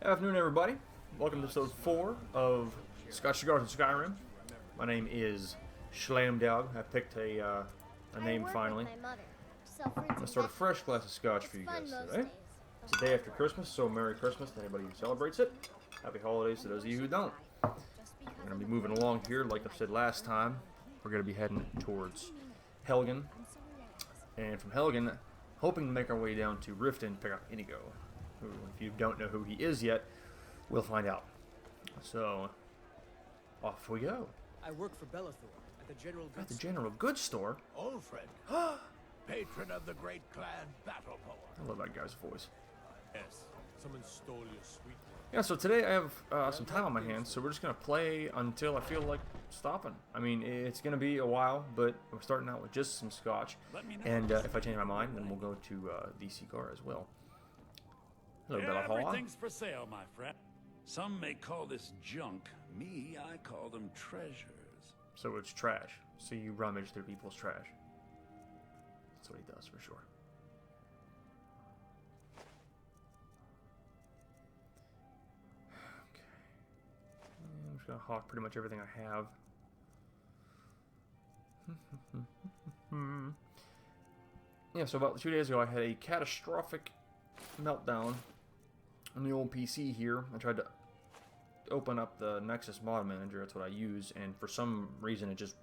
Afternoon, everybody. Welcome to episode 4 of Scotch, Cigars, and Skyrim. My name is Schlamdog. I picked a name finally. I'm going to start a fresh glass of Scotch for you guys today. It's the day after Christmas, so Merry Christmas to anybody who celebrates it. Happy holidays to those of you who don't. We're going to be moving along here, like I said last time. We're going to be heading towards Helgen. And from Helgen, hoping to make our way down to Riften to pick up Inigo, who, if you don't know who he is yet, we'll find out. So, off we go. I work for Bellathor at the General Goods At the General Goods Store. Old friend, patron of the great clan Battle Power. I love that guy's voice. Yes, someone stole your sweet one. Yeah, so today I have some time on my hands, so we're just going to play until I feel like stopping. I mean, it's going to be a while, but we're starting out with just some Scotch. And if I change my mind, then we'll go to the cigar as well. Hello, Bellathor. Everything's for sale, my friend. Some may call this junk. Me, I call them treasures. So it's trash. So you rummage through people's trash. That's what he does, for sure. Okay. I'm just going to hawk pretty much everything I have. Yeah, so about 2 days ago I had a catastrophic meltdown on the old PC here. I tried to open up the Nexus Mod Manager, that's what I use, and for some reason it just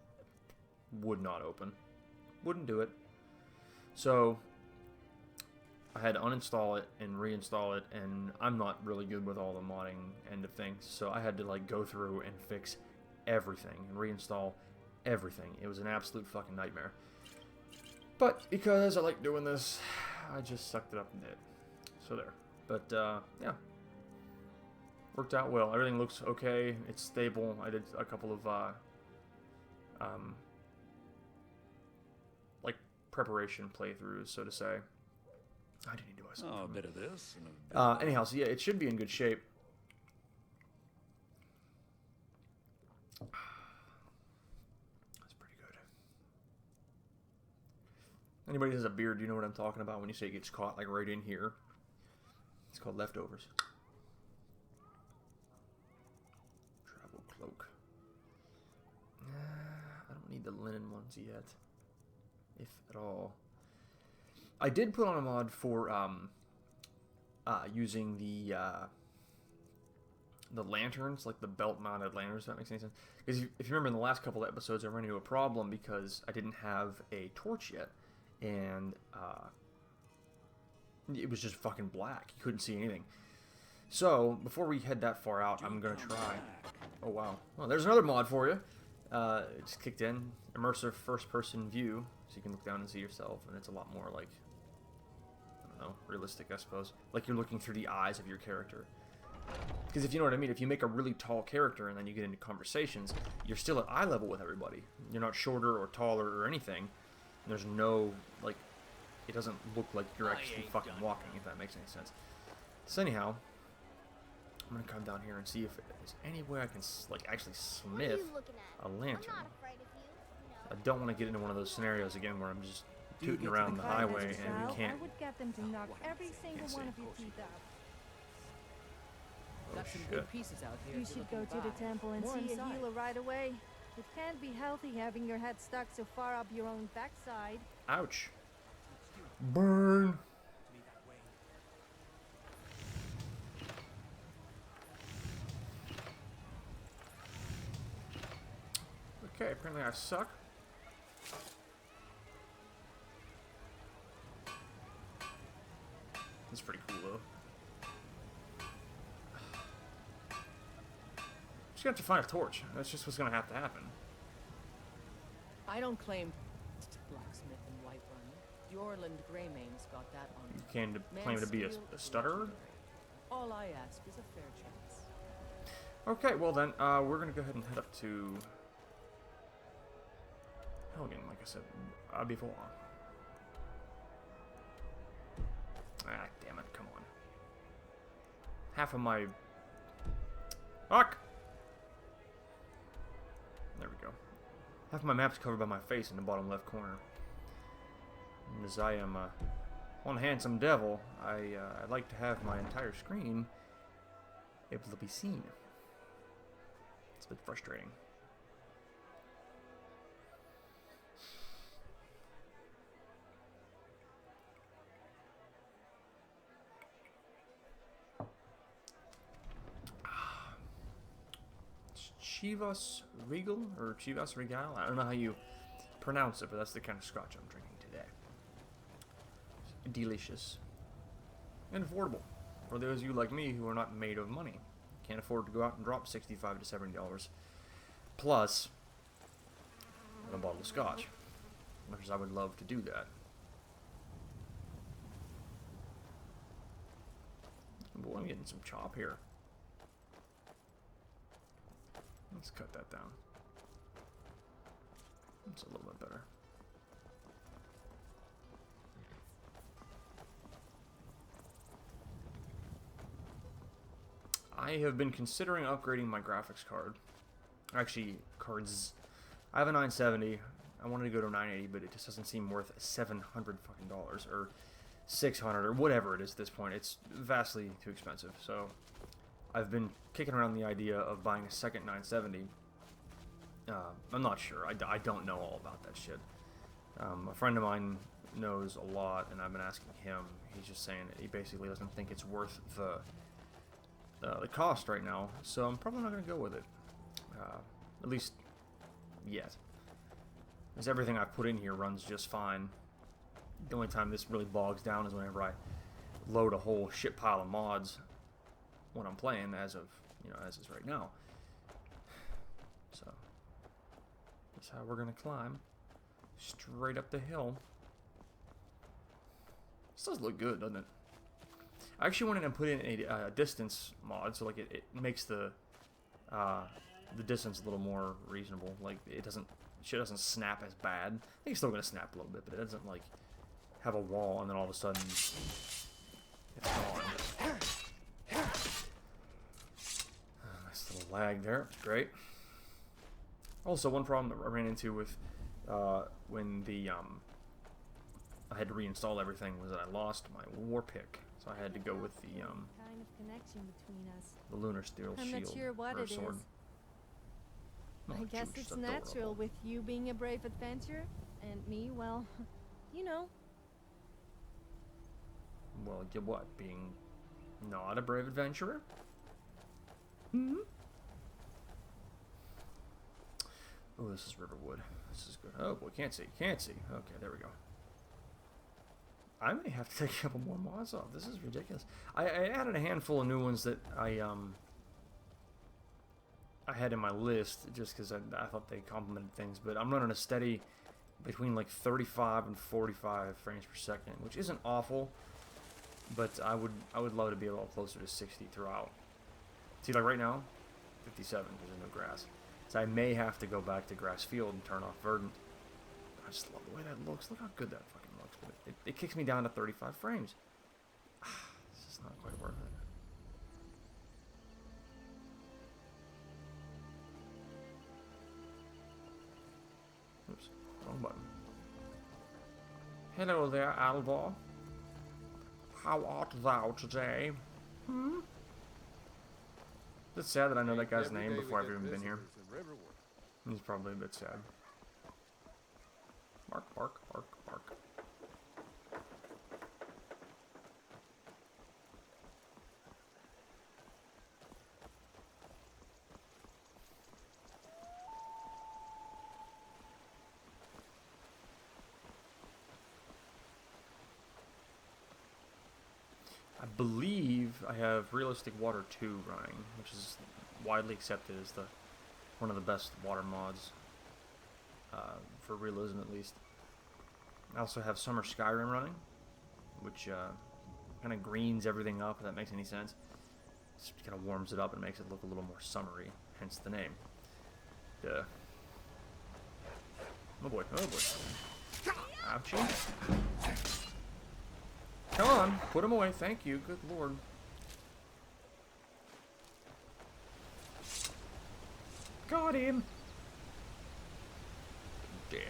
would not open. Wouldn't do it. So I had to uninstall it and reinstall it, and I'm not really good with all the modding end of things, so I had to like go through and fix everything and reinstall everything. It was an absolute fucking nightmare. But because I like doing this, I just sucked it up and did it. So there. But yeah, worked out well. Everything looks okay. It's stable. I did a couple of like preparation playthroughs, so to say. I didn't do myself. Oh, a bit of this. And a bit Anyhow, so yeah, it should be in good shape. That's pretty good. Anybody who has a beard, do you know what I'm talking about when you say it gets caught like right in here? It's called leftovers. Travel cloak. I don't need the linen ones yet, if at all. I did put on a mod for using the lanterns, like the belt-mounted lanterns. If that makes any sense. Because if you remember in the last couple of episodes, I ran into a problem because I didn't have a torch yet, and it was just fucking black. You couldn't see anything. So, before we head that far out, I'm going to try... Oh, wow. Well, there's another mod for you. It just kicked in. Immersive first-person view. So you can look down and see yourself. And it's a lot more, like... I don't know. Realistic, I suppose. Like you're looking through the eyes of your character. Because if you know what I mean, if you make a really tall character and then you get into conversations, you're still at eye level with everybody. You're not shorter or taller or anything. There's no, like... It doesn't look like you're actually fucking walking, if that makes any sense. So anyhow, I'm gonna come down here and see if there's any way I can like actually smith a lantern. I don't want to get into one of those scenarios again where I'm just tooting around the highway and you can't. I would get them to knock every single one of your teeth out. Got some good pieces out here. You should go to the temple and More see a inside. healer right away. It can't be healthy having your head stuck so far up your own backside. Ouch. Burn. Me that way. Okay, apparently I suck. That's pretty cool though. Just gonna have to find a torch. That's just what's gonna have to happen. I don't claim blacksmith and Whiterun. Jorland Greymane's got that on. You can claim to be a stutterer? All I ask is a fair chance. Okay, well then, we're gonna go ahead and head up to Helgen, like I said before. Ah, damn it, come on. Half of my... Fuck! There we go. Half of my map's covered by my face in the bottom left corner. And as I am one handsome devil, I like to have my entire screen able to be seen. It's a bit frustrating. Chivas Regal or Chivas Regal. I don't know how you pronounce it, but that's the kind of scotch I'm drinking today. It's delicious and affordable for those of you like me who are not made of money. Can't afford to go out and drop $65 to $70 plus a bottle of scotch, much as I would love to do that. Boy, I'm getting some chop here. Let's cut that down. It's a little bit better. I have been considering upgrading my graphics card. Actually, cards. I have a 970. I wanted to go to 980, but it just doesn't seem worth $700 fucking dollars or $600 or whatever it is at this point. It's vastly too expensive. So I've been kicking around the idea of buying a second 970. I'm not sure. I don't know all about that shit. A friend of mine knows a lot, and I've been asking him. He's just saying that he basically doesn't think it's worth the cost right now. So I'm probably not going to go with it. At least yet. Because everything I've put in here runs just fine. The only time this really bogs down is whenever I load a whole shit pile of mods when I'm playing, as is right now. So that's how we're gonna climb straight up the hill. This does look good, doesn't it? I actually went in and put in a distance mod, so like it makes the distance a little more reasonable. Like shit doesn't snap as bad. I think it's still gonna snap a little bit, but it doesn't like have a wall and then all of a sudden it's gone. Nice little lag there. Great. Also, one problem that I ran into with when I had to reinstall everything was that I lost my war pick, so I had to go with the kind of connection between us. the lunar steel I'm shield not sure what or it sword. is. Oh, I guess juice, it's adorable. natural with you being a brave adventurer, and me, well, you know. Well, you what? Being not a brave adventurer? Hmm? Oh, this is Riverwood. This is good. Oh, boy, can't see. Can't see. Okay, there we go. I may have to take a couple more mods off. This is ridiculous. I added a handful of new ones that I had in my list just because I thought they complemented things, but I'm running a steady between like 35 and 45 frames per second, which isn't awful, but I would love to be a little closer to 60 throughout. See, like right now, 57 because there's no grass. So I may have to go back to grass field and turn off verdant. I just love the way that looks. Look how good that fucking looks. But it kicks me down to 35 frames. It's just not quite worth it. Oops, wrong button. Hello there, Alvar. How art thou today? Hmm? It's sad that I know that guy's name before I've even been here. He's probably a bit sad. Bark, bark, bark, bark. I believe I have Realistic Water 2 running, which is widely accepted as one of the best water mods, for realism at least. I also have Summer Skyrim running, which kind of greens everything up, if that makes any sense. Just kind of warms it up and makes it look a little more summery, hence the name. Duh. Oh boy, oh boy. Ouchie. Come on, put him away, thank you, good lord. Got him! Dead.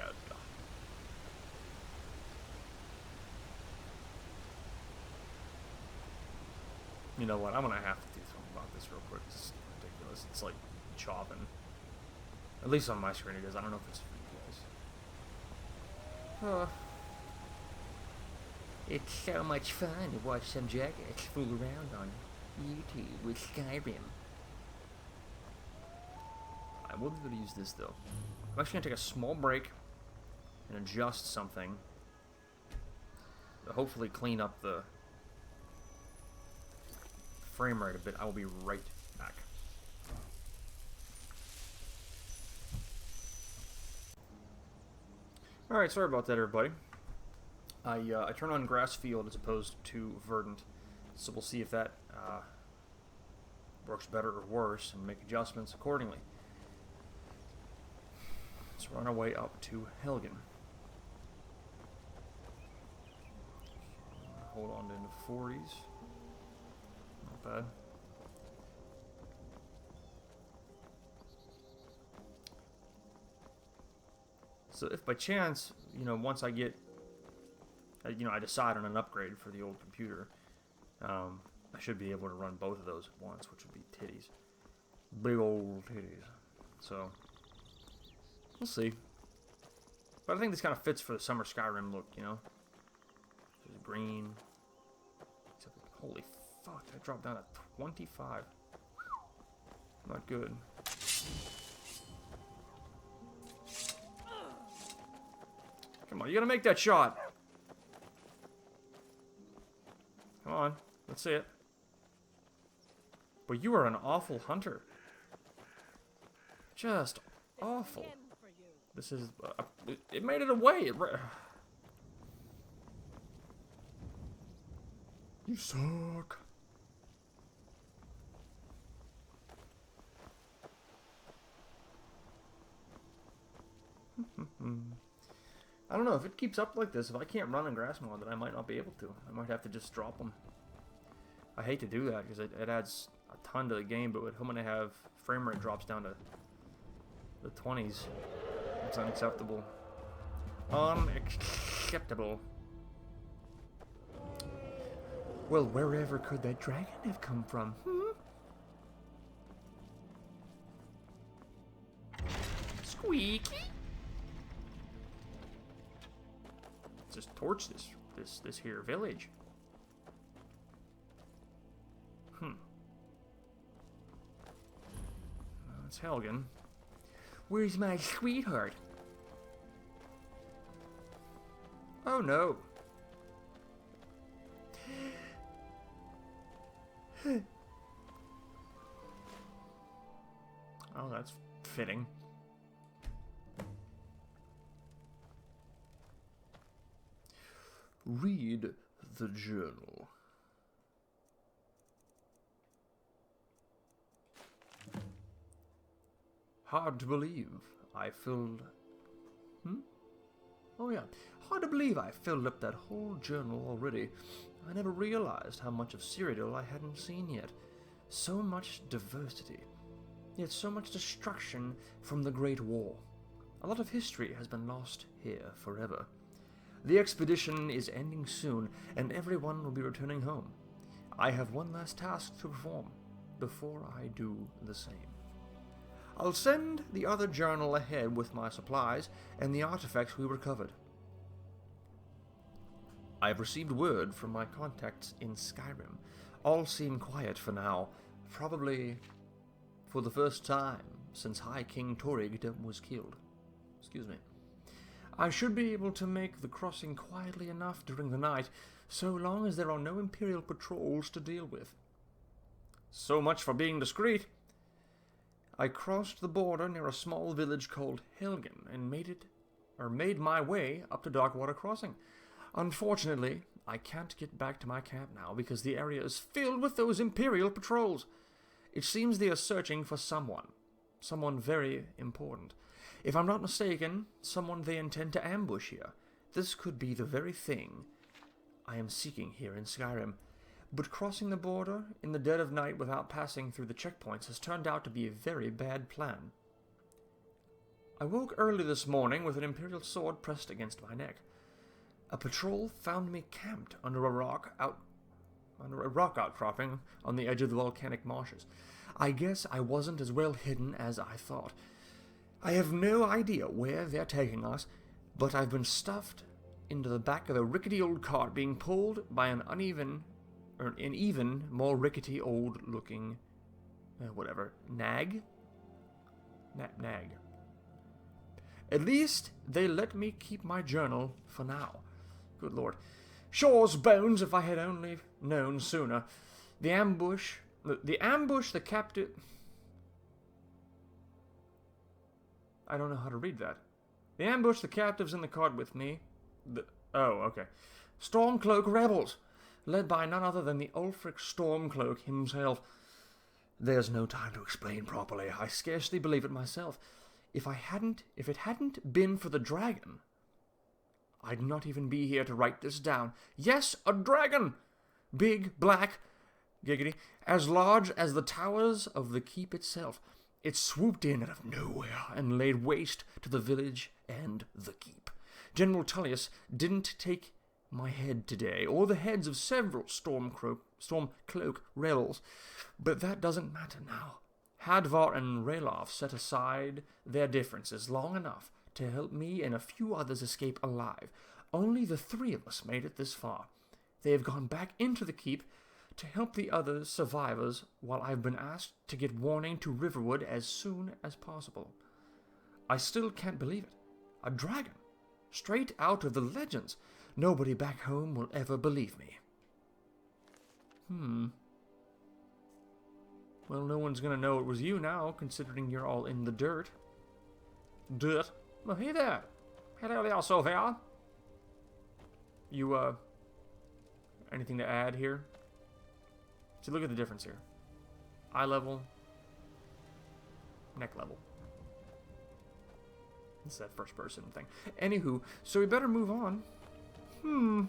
You know what? I'm gonna have to do something about this real quick. It's ridiculous. It's like chopping. At least on my screen it is. I don't know if it's for you guys. It's so much fun to watch some jackass fool around on YouTube with Skyrim. I will be able to use this though. I'm actually gonna take a small break and adjust something to hopefully clean up the frame rate a bit. I will be right back. Alright, sorry about that, everybody. I turned on grass field as opposed to verdant, so we'll see if that works better or worse and make adjustments accordingly. So we're on our way up to Helgen. Hold on to the 40s. Not bad. So if by chance, you know, once I get, you know, I decide on an upgrade for the old computer, I should be able to run both of those at once, which would be titties. Big old titties. So, we'll see. But I think this kind of fits for the summer Skyrim look, you know? There's green. Except, holy fuck, that dropped down to 25. Not good. Come on, you gotta make that shot. Come on, let's see it. But you are an awful hunter. Just awful. This is... it made it away. You suck. I don't know, if it keeps up like this, if I can't run in grass mod, then I might not be able to. I might have to just drop them. I hate to do that, because it adds a ton to the game, but with when I have frame rate drops down to the 20s, it's unacceptable. Unacceptable. Well, wherever could that dragon have come from? Squeaky? Let's just torch this here village. That's Helgen. Where's my sweetheart? Oh no. Oh, that's fitting. Read the journal. Hard to believe I filled... Oh yeah, hard to believe I filled up that whole journal already. I never realized how much of Cyrodiil I hadn't seen yet. So much diversity, yet so much destruction from the Great War. A lot of history has been lost here forever. The expedition is ending soon, and everyone will be returning home. I have one last task to perform before I do the same. I'll send the other journal ahead with my supplies and the artifacts we recovered. I have received word from my contacts in Skyrim. All seem quiet for now, probably for the first time since High King Torygd was killed. Excuse me. I should be able to make the crossing quietly enough during the night, so long as there are no Imperial patrols to deal with. So much for being discreet. I crossed the border near a small village called Helgen and made my way up to Darkwater Crossing. Unfortunately, I can't get back to my camp now because the area is filled with those Imperial patrols. It seems they are searching for someone very important. If I'm not mistaken, someone they intend to ambush here. This could be the very thing I am seeking here in Skyrim. But crossing the border in the dead of night without passing through the checkpoints has turned out to be a very bad plan. I woke early this morning with an Imperial sword pressed against my neck. A patrol found me camped under a rock on a rock outcropping on the edge of the volcanic marshes. I guess I wasn't as well hidden as I thought. I have no idea where they're taking us, but I've been stuffed into the back of a rickety old cart being pulled by an even more rickety old-looking, nag? Nag. At least they let me keep my journal for now. Good lord. Shaw's bones if I had only known sooner. The ambush, the captive... I don't know how to read that. The ambush, the captives in the cart with me. Oh, okay. Stormcloak rebels, led by none other than the Ulfric Stormcloak himself. There's no time to explain properly. I scarcely believe it myself. If it hadn't been for the dragon, I'd not even be here to write this down. Yes, a dragon! Big, black, giggity, as large as the towers of the keep itself. It swooped in out of nowhere and laid waste to the village and the keep. General Tullius didn't take my head today, or the heads of several Stormcloak rebels, but that doesn't matter now. Hadvar and Ralof set aside their differences long enough to help me and a few others escape alive. Only the 3 of us made it this far. They have gone back into the keep to help the other survivors, while I've been asked to get warning to Riverwood as soon as possible. I still can't believe it. A dragon. Straight out of the legends. Nobody back home will ever believe me. Well, no one's gonna know it was you now, considering you're all in the dirt. Dirt? Well, hey there. Hello there, Sophia. You, anything to add here? See, look at the difference here. Eye level. Neck level. It's that first person thing. Anywho, so we better move on. I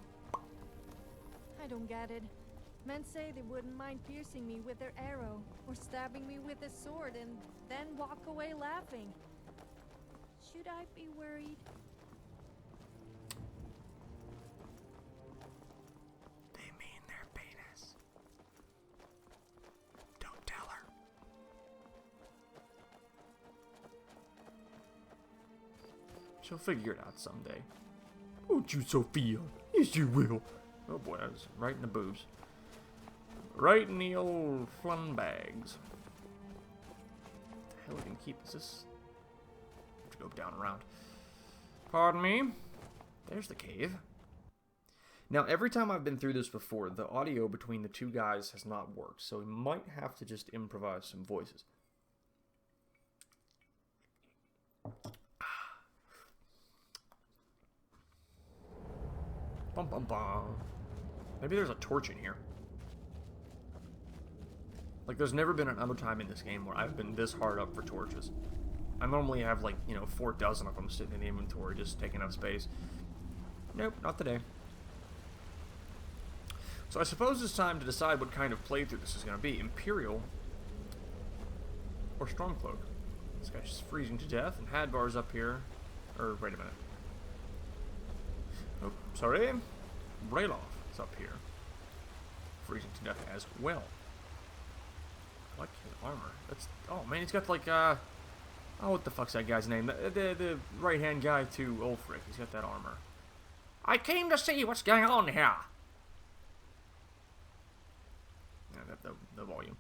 don't get it. Men say they wouldn't mind piercing me with their arrow, or stabbing me with a sword, and then walk away laughing. Should I be worried? They mean their penis. Don't tell her. She'll figure it out someday. Won't you, Sophia? Yes, you will. Oh boy, that was right in the boobs. Right in the old flun bags. What the hell we can keep? Is this? I have to go down around. Pardon me. There's the cave. Now, every time I've been through this before, the audio between the 2 guys has not worked, so we might have to just improvise some voices. Bum bum bum. Maybe there's a torch in here. Like, there's never been another time in this game where I've been this hard up for torches. I normally have, like, 4 dozen of them sitting in the inventory, just taking up space. Nope, not today. So I suppose it's time to decide what kind of playthrough this is going to be. Imperial or Stormcloak. This guy's just freezing to death, and Hadvar's up here. Or, wait a minute. Oh, sorry. Ralof is up here. Freezing to death as well. I like his armor. That's... Oh, man, he's got, like, oh, what the fuck's that guy's name? The right-hand guy to Ulfric. He's got that armor. I came to see what's going on here. Yeah, the volume.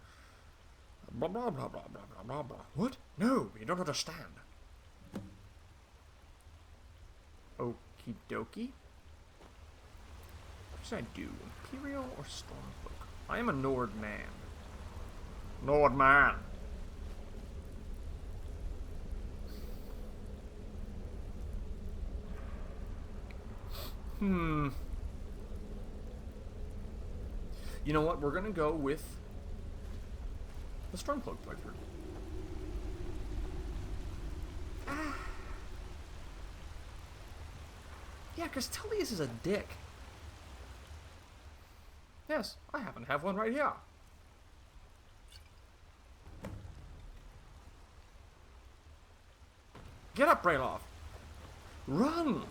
Blah, blah, blah, blah, blah, blah, blah, blah. What? No, you don't understand. Okie dokie. What should I do? Imperial or Stormcloak? I am a Nord man. Nord man. You know what? We're gonna go with the Stormcloak playthrough. Yeah, because Tullius is a dick. Yes, I happen to have one right here. Get up, Ralof! Run!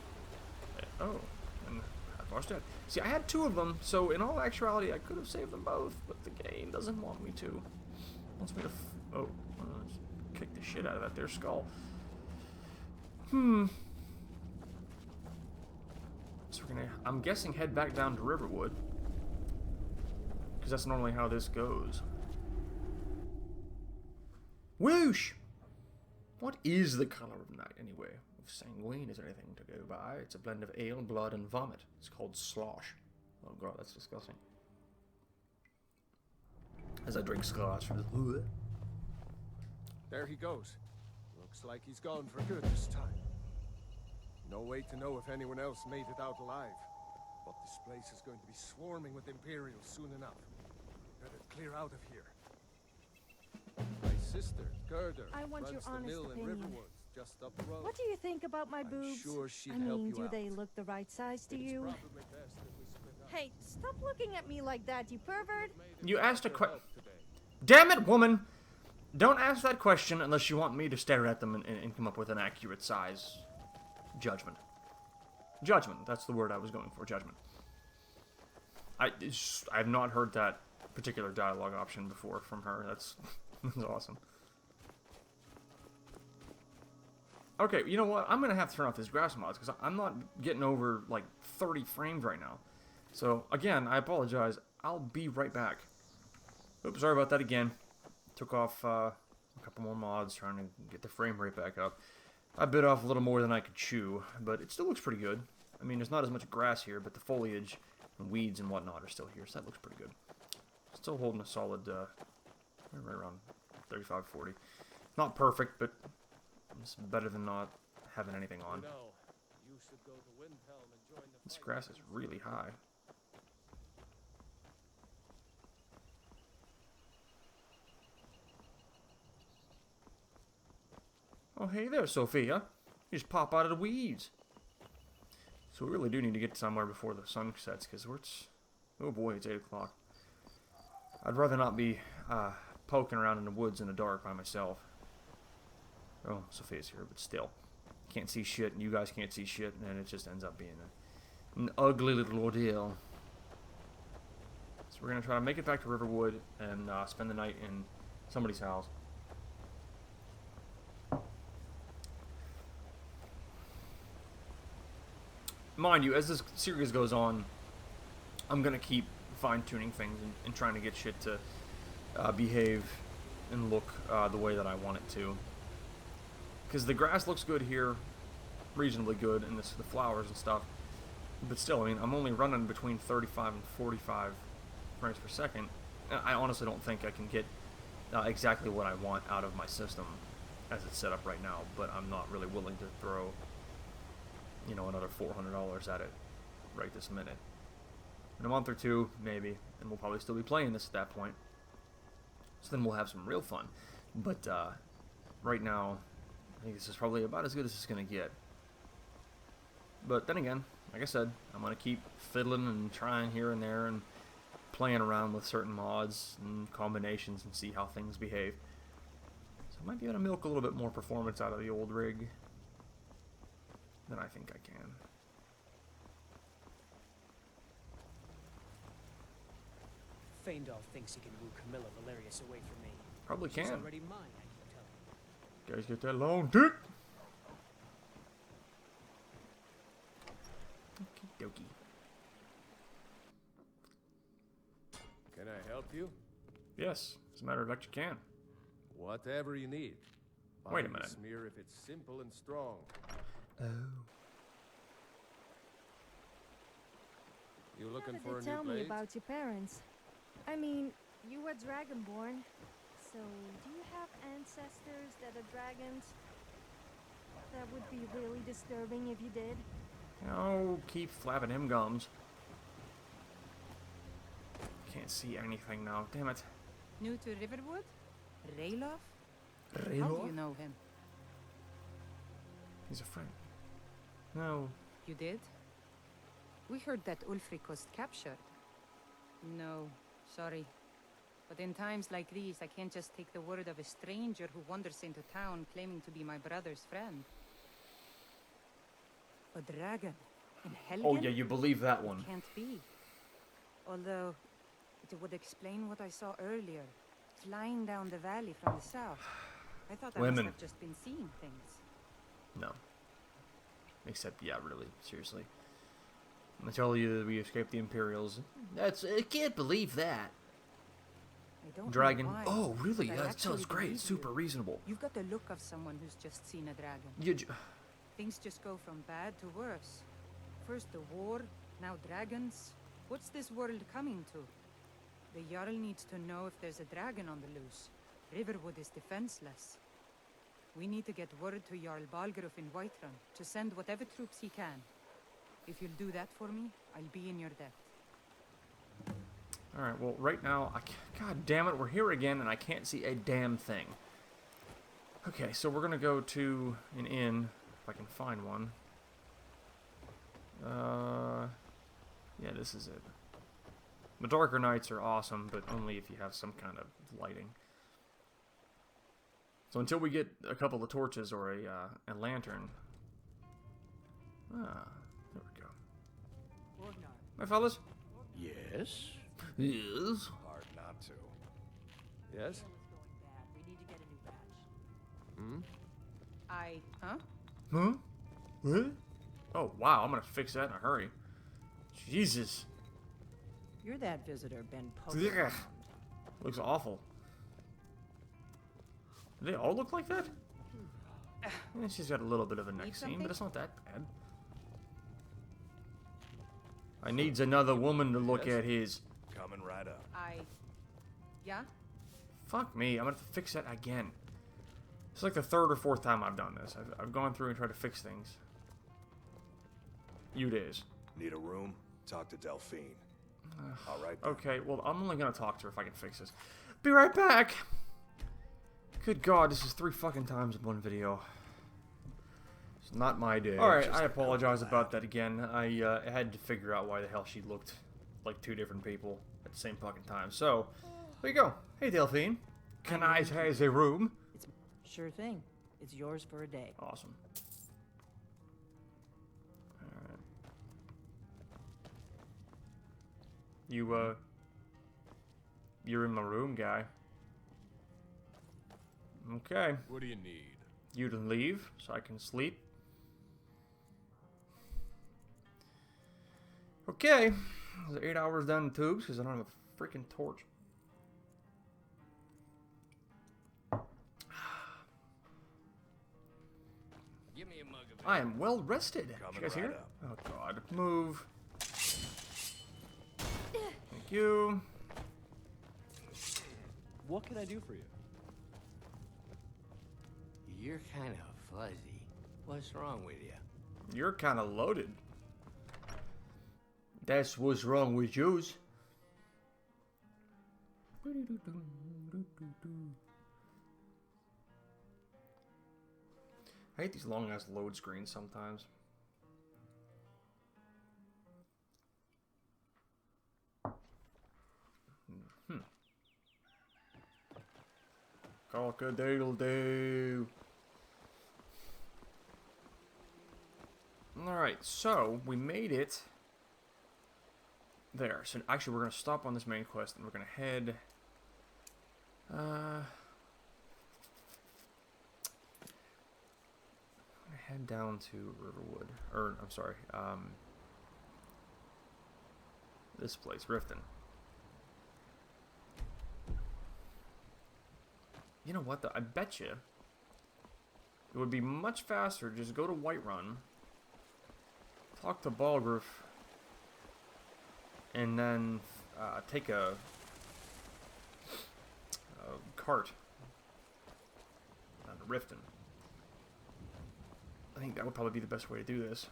Oh, and Squash dead. See, I had 2 of them, so in all actuality, I could have saved them both, but the game doesn't want me to. It wants me to. Just kick the shit out of that there skull. So we're gonna, I'm guessing, head back down to Riverwood, because that's normally how this goes. Whoosh! What is the color of night, anyway? If sanguine is anything to go by, it's a blend of ale, blood, and vomit. It's called slosh. Oh god, that's disgusting. As I drink scotch from the... There he goes. Looks like he's gone for good this time. No way to know if anyone else made it out alive. But this place is going to be swarming with Imperials soon enough. Better clear out of here. My sister, Gerda, I want your runs the honest mill in opinion. Riverwood, just up the road. What do you think about my I'm boobs? sure she'd I help mean, you do out. they look the right size to It's you? probably best that we split up. Hey, stop looking at me like that, you pervert! You asked a question. Help today. Damn it, woman! Don't ask that question unless you want me to stare at them and come up with an accurate size judgment. Judgment, that's the word I was going for, judgment. I've not heard that particular dialogue option before from her. That's awesome. Okay, you know what? I'm going to have to turn off these grass mods because I'm not getting over like 30 frames right now. So, again, I apologize. I'll be right back. Oops, sorry about that again. Took off a couple more mods trying to get the frame rate back up. I bit off a little more than I could chew, but it still looks pretty good. I mean, there's not as much grass here, but the foliage and weeds and whatnot are still here, so that looks pretty good. Still holding a solid, right around 35, 40. Not perfect, but it's better than not having anything on. You know, you should go to Windhelm and join the This fight. grass is really high. Oh, hey there, Sophia. You just pop out of the weeds. So we really do need to get somewhere before the sun sets, because it's... Oh boy, it's 8 o'clock. I'd rather not be poking around in the woods in the dark by myself. Oh, Sophia's here, but still. Can't see shit, and you guys can't see shit, and it just ends up being an ugly little ordeal. So we're going to try to make it back to Riverwood and spend the night in somebody's house. Mind you, as this series goes on, I'm going to keep fine-tuning things and trying to get shit to behave and look the way that I want it to. Because the grass looks good here, reasonably good, and the flowers and stuff. But still, I mean, I'm only running between 35 and 45 frames per second. And I honestly don't think I can get exactly what I want out of my system as it's set up right now. But I'm not really willing to throw, you know, another $400 at it right this minute. In a month or two, maybe, and we'll probably still be playing this at that point. So then we'll have some real fun. But right now, I think this is probably about as good as it's going to get. But then again, like I said, I'm going to keep fiddling and trying here and there and playing around with certain mods and combinations and see how things behave. So I might be able to milk a little bit more performance out of the old rig than I think I can. Feindal thinks he can woo Camilla Valerius away from me. Probably She's can. already mine, I can tell you. Guys, get that long dick. Okie dokie. Can I help you? Yes, as a matter of fact, you can. Whatever you need. Wait a Buy the minute. Smear if it's simple and strong. Oh. You looking How for a did new they tell me blade? about your parents? I mean, you were dragonborn, so do you have ancestors that are dragons? That would be really disturbing if you did. Oh, keep flapping him gums. Can't see anything now. Damn it. New to Riverwood? Rayloff? How do you know him? He's a friend. No. You did? We heard that Ulfric was captured. No, sorry. But in times like these, I can't just take the word of a stranger who wanders into town claiming to be my brother's friend. A dragon. In Helgen? Oh yeah, you believe that one. Can't be. Although, it would explain what I saw earlier, flying down the valley from the south. I thought I Women. must have just been seeing things. No. Except, yeah, really, seriously. I tell you that we escaped the Imperials. I can't believe that. I don't Dragon. know why, Oh, really? but I Yeah, that actually sounds great. believe It's super you. reasonable. You've got the look of someone who's just seen a dragon. Things just go from bad to worse. First the war, now dragons. What's this world coming to? The Jarl needs to know if there's a dragon on the loose. Riverwood is defenseless. We need to get word to Jarl Balgruuf in Whiterun to send whatever troops he can. If you'll do that for me, I'll be in your debt. Alright, well, right now, God damn it, we're here again, and I can't see a damn thing. Okay, so we're gonna go to an inn, if I can find one. Yeah, this is it. The darker nights are awesome, but only if you have some kind of lighting. So until we get a couple of torches or a lantern. Ah, there we go. My fellas? Yes? Yes. Hard not to. Yes? Huh? Huh? What? Oh, wow, I'm gonna fix that in a hurry. Jesus. You're that visitor been poking Ugh. around. Looks awful. Do they all look like that? Yeah, she's got a little bit of a neck seam, but it's not that bad. I needs another woman to look at his. Coming right up. Yeah? Fuck me, I'm gonna have to fix that again. It's like the third or fourth time I've done this. I've gone through and tried to fix things. You days. Need a room? Talk to Delphine. All right. Then. Okay, well, I'm only gonna talk to her if I can fix this. Be right back! Good God, this is 3 fucking times in one video. It's not my day. Alright, I apologize about that again. I had to figure out why the hell she looked like 2 different people at the same fucking time. So, there you go. Hey, Delphine. Can I have a room? Sure thing. It's yours for a day. Awesome. Alright. You're in my room, guy. Okay. What do you need? You to leave so I can sleep. Okay. There's 8 hours down the tubes because I don't have a freaking torch. Give me a mug of I am well rested. Did Coming you guys right hear? up. Oh God. Move. Thank you. What can I do for you? You're kind of fuzzy. What's wrong with you? You're kind of loaded. That's what's wrong with yous. I hate these long ass load screens sometimes. Cock-a-doodle-doo. Alright, so we made it there. So actually we're going to stop on this main quest and we're going to head down to Riverwood. Or, I'm sorry, this place, Riften. You know what, though? I bet you it would be much faster to just go to Whiterun, talk to Balgruuf, and then take a cart down to Riften. I think that would probably be the best way to do this.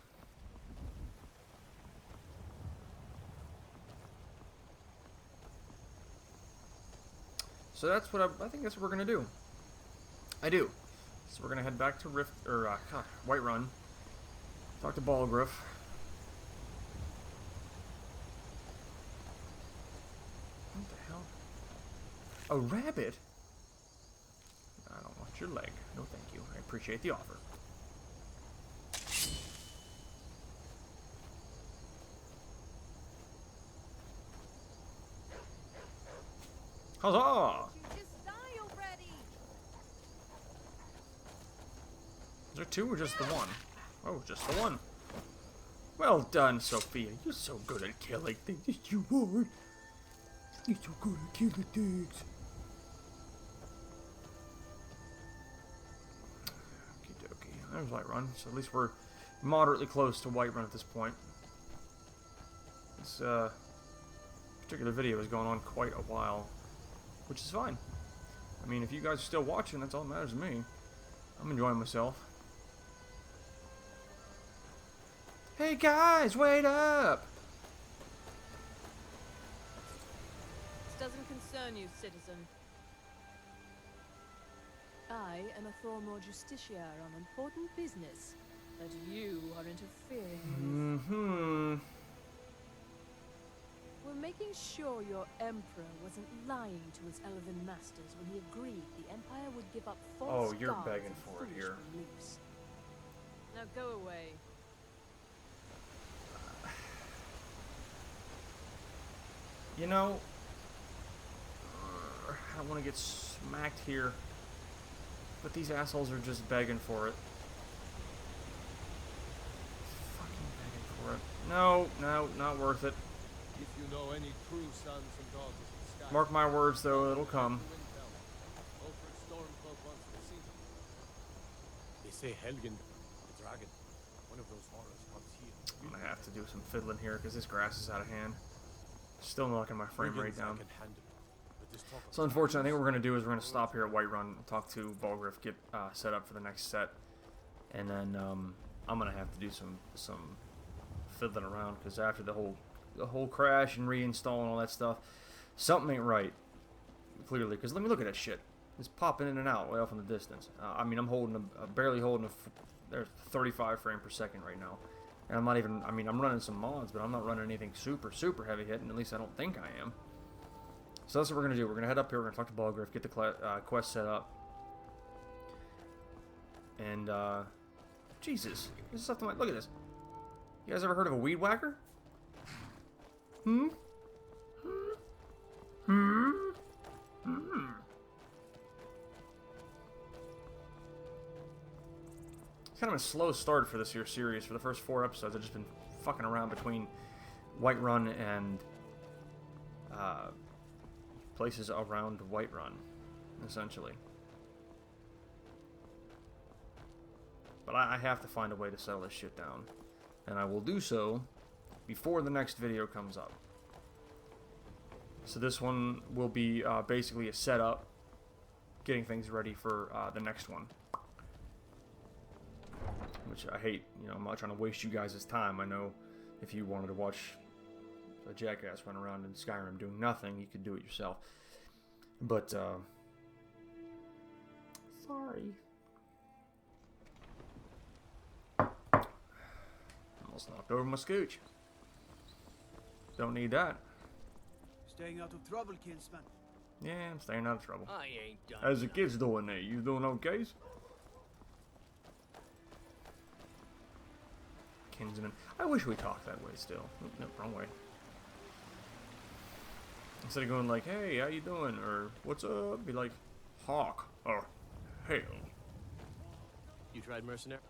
So that's what I think that's what we're gonna do. I do. So we're gonna head back to Whiterun. Talk to Balgruuf. What the hell? A rabbit? I don't want your leg. No, thank you. I appreciate the offer. Huzzah! Just die already! Is there two or just the one? Oh, just the one. Well done, Sophia. You're so good at killing things. Yes, you are. You're so good at killing things. Okie dokie. There's Whiterun. So at least we're moderately close to Whiterun at this point. This particular video is going on quite a while, which is fine. I mean, if you guys are still watching, that's all that matters to me. I'm enjoying myself. Hey guys, wait up! This doesn't concern you, citizen. I am a Thormore Justiciar on important business that you are interfering with. We're making sure your Emperor wasn't lying to his Elven masters when he agreed the Empire would give up false you're gods begging and for it foolish here. beliefs. Now go away. You know, I don't want to get smacked here, but these assholes are just begging for it. Fucking begging for it. No, no, not worth it. If you know any true sons and daughters of Skyrim, Mark my words, though, it'll come. They say Helgen, the dragon, one of those horrors comes here. I'm gonna have to do some fiddling here because this grass is out of hand. Still knocking my frame rate down. So unfortunately, I think what we're gonna do is we're gonna stop here at Whiterun, talk to Balgriff, get set up for the next set, and then I'm gonna have to do some fiddling around because after the whole crash and reinstall and all that stuff, something ain't right. Clearly, because let me look at that shit. It's popping in and out way off in the distance. I mean, I'm holding barely holding there's 35 frames per second right now. And I'm not even, I mean, I'm running some mods, but I'm not running anything super, super heavy hitting. At least I don't think I am. So that's what we're going to do. We're going to head up here. We're going to talk to Balgriff, get the quest set up. And, Jesus. This is something like, look at this. You guys ever heard of a weed whacker? Hmm? Hmm? Hmm? Kind of a slow start for this here series. For the first 4 episodes, I've just been fucking around between Whiterun and places around Whiterun, essentially. But I have to find a way to settle this shit down, and I will do so before the next video comes up. So this one will be basically a setup, getting things ready for the next one. Which I hate, you know, I'm not trying to waste you guys' time. I know if you wanted to watch a jackass run around in Skyrim doing nothing, you could do it yourself. But, sorry. Almost knocked over my scooch. Don't need that. Staying out of trouble, kinsman. Yeah, I'm staying out of trouble. I ain't done. How's the kids doing there? You doing okay? Kinsman. I wish we talked that way still. No, wrong way. Instead of going like, hey, how you doing? Or, what's up? Be like, Hawk. Or, hell. You tried mercenary?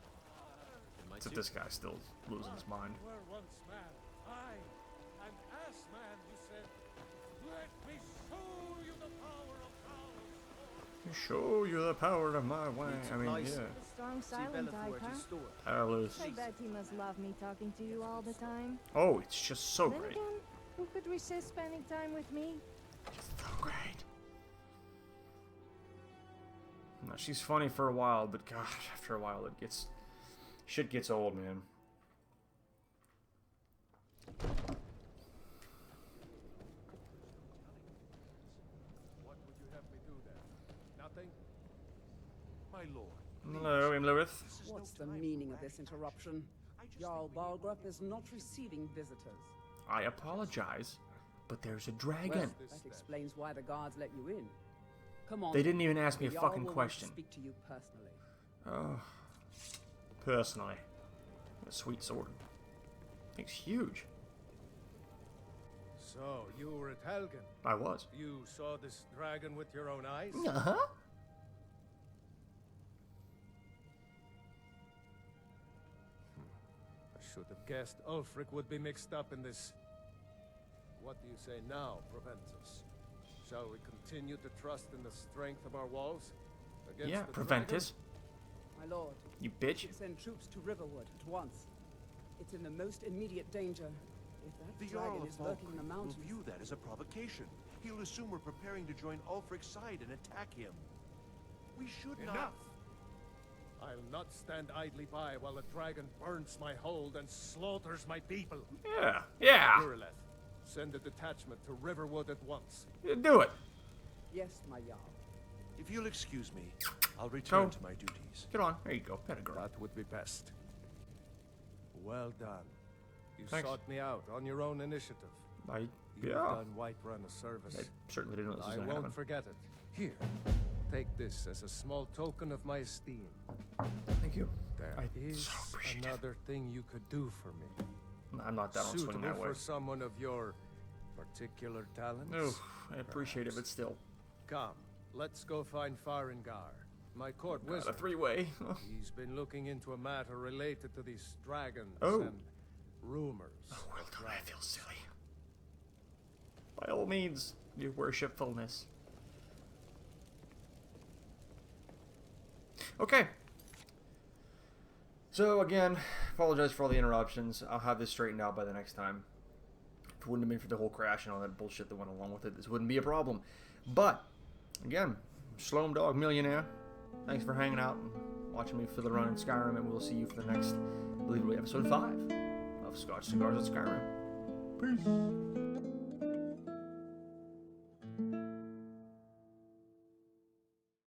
Except this guy's still losing his mind. You were once man. I, an ass man, you said. Let me show you the power of powers. Show you the power of my wang. I mean, yeah. Strong silent type, huh? Alice. I bet he must love me talking to you all the time. Oh, it's just so Then great. again, who could resist spending time with me? It's so great. No, she's funny for a while, but gosh, after a while it gets... Shit gets old, man. What would you have me do then? Nothing? My lord. Hello, I'm Lewis. What's the meaning of this interruption? Jarl Balgruff is not receiving visitors. I apologize, but there's a dragon. Well, that explains why the guards let you in. Come on. They didn't even ask me a The Jarl fucking will question. Speak to you personally. Oh. Personally. A sweet sword. Thing's huge. So, you were at Helgen. I was. You saw this dragon with your own eyes? Uh-huh. I should have guessed Ulfric would be mixed up in this. What do you say now, Proventus? Shall we continue to trust in the strength of our walls? Against Yeah, the Proventus. My lord. You bitch. Should send troops to Riverwood at once. It's in the most immediate danger. If that The dragon Jarl of is lurking in the Falkreath will mountains. view that as a provocation. He'll assume we're preparing to join Ulfric's side and attack him. We should not. I'll not stand idly by while a dragon burns my hold and slaughters my people. Yeah. Yeah. Urleth, send a detachment to Riverwood at once. Do it. Yes, my Jarl. If you'll excuse me, I'll return Go. to my duties. Get on. There you go. Pet a girl. That would be best. Well done. You Thanks. sought me out on your own initiative. You've Yeah. done Whiterun a service. I certainly didn't know this was I going to won't happen. forget it. Here, take this as a small token of my esteem. Thank you. There I is so appreciate it. another thing you could do for me. I'm not that on swing Suitable that way. for someone of your particular talents. Oh, I appreciate it, but still. Come, let's go find Farengar, my court Got a wizard. three-way. He's been looking into a matter related to these dragons Oh. and rumors. Oh, well of done. I feel dragons. silly. By all means, your worshipfulness. Okay. So again, apologize for all the interruptions. I'll have this straightened out by the next time. If it wouldn't have been for the whole crash and all that bullshit that went along with it, this wouldn't be a problem. But again, Slome Dog Millionaire, thanks for hanging out and watching me fiddle around in Skyrim, and we'll see you for the next, I believe it'll be episode 5 of Scotch, Cigars, and Skyrim. Peace.